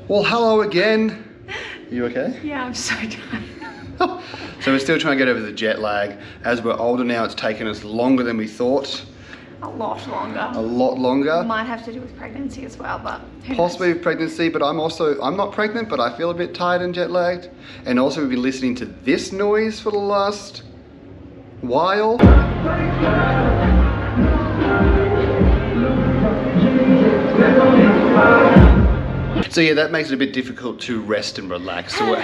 Well, hello again. You okay? Yeah, I'm so tired. So we're still trying to get over the jet lag. As we're older now, it's taken us longer than we thought. A lot longer. A lot longer. Might have to do with pregnancy as well, but who Possibly knows? with pregnancy, but I'm not pregnant, but I feel a bit tired and jet lagged. And also we've been listening to this noise for the last while. So yeah, that makes it a bit difficult to rest and relax. So,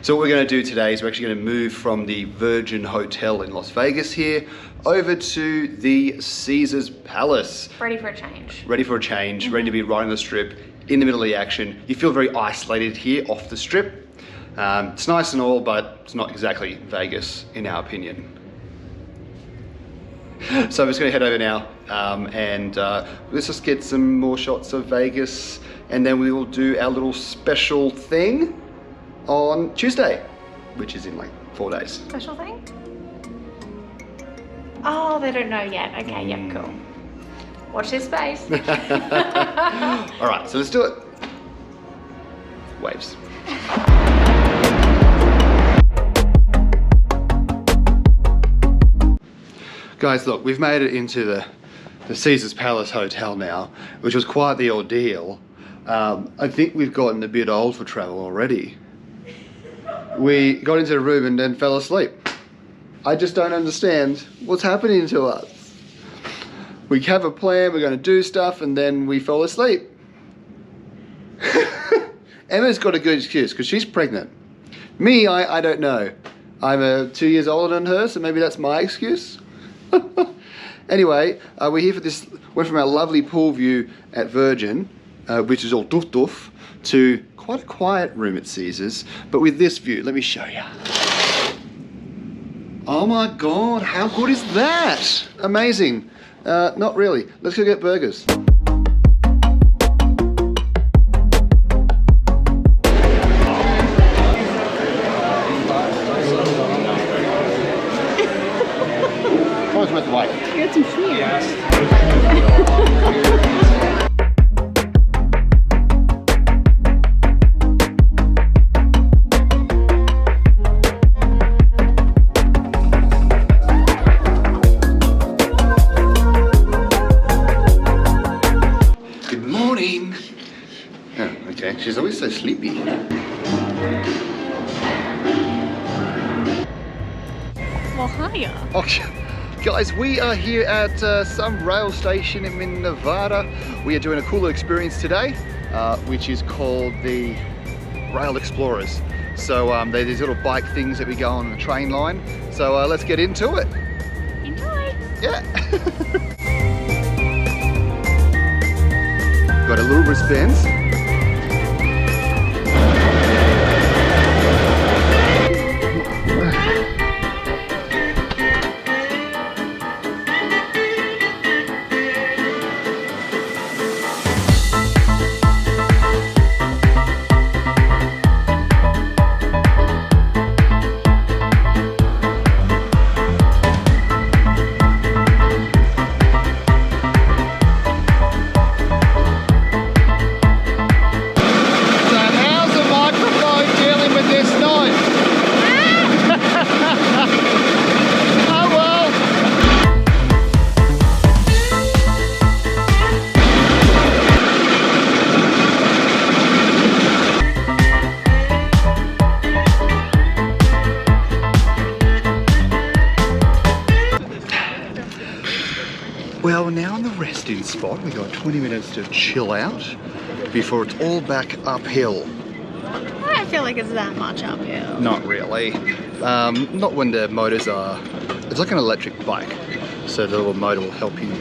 so what we're going to do today is we're actually going to move from the Virgin Hotel in Las Vegas here over to the Caesars Palace. Ready for a change. Ready for a change, ready to be right on the strip, in the middle of the action. You feel very isolated here off the strip. It's nice and all, but it's not exactly Vegas in our opinion. So I'm just going to head over now and let's just get some more shots of Vegas, and then we will do our little special thing on Tuesday, which is in like 4 days. Special thing? Oh, they don't know yet. Okay, yep, cool. Watch this space. All right, so let's do it. Waves. Guys, look, we've made it into the Caesars Palace Hotel now, which was quite the ordeal. I think we've gotten a bit old for travel already. We got into the room and then fell asleep. I just don't understand what's happening to us. We have a plan, we're going to do stuff, and then we fell asleep. Emma's got a good excuse because she's pregnant. Me, I don't know. I'm 2 years older than her, so maybe that's my excuse. Anyway, we're here for this. Went from our lovely pool view at Virgin, which is all doof doof, to quite a quiet room at Caesars, but with this view. Let me show you. Oh my God, how good is that? Amazing. Not really. Let's go get burgers. Always worth the wait. You got some cheers. Good morning. Oh, okay. She's always so sleepy. Well, hiya. Okay. Guys, we are here at some rail station in Nevada. We are doing a cool little experience today, which is called the Rail Explorers. So they're these little bike things that we go on the train line. So let's get into it. Enjoy. Yeah. Got a little wristbands. Well, we're now in the resting spot. We've got 20 minutes to chill out before it's all back uphill. I don't feel like it's that much uphill. Not really. Not when the motors are... It's like an electric bike. So the little motor will help you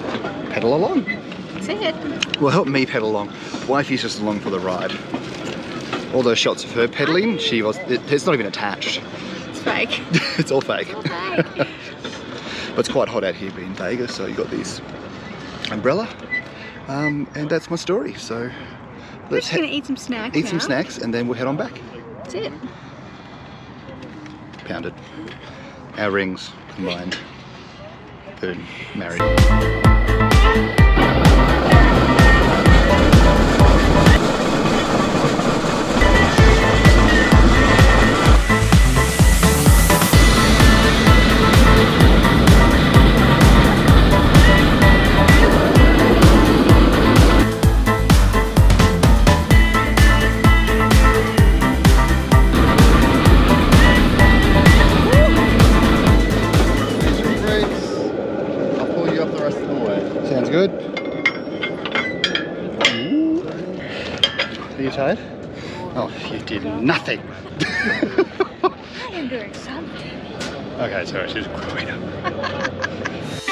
pedal along. That's it. Will help me pedal along. Wifey's just along for the ride. All those shots of her pedaling, it's not even attached. It's fake. It's all fake. It's all fake. But it's quite hot out here being Vegas, so you got these umbrella, and that's my story. So We're just gonna eat some snacks. Eat some snacks, and then we'll head on back. That's it. Pounded. Our rings combined. Boom. Married. rest of the way. Sounds good. Ooh. Are you tired? Oh, you did nothing. I am doing something. Okay, sorry, she's growing up.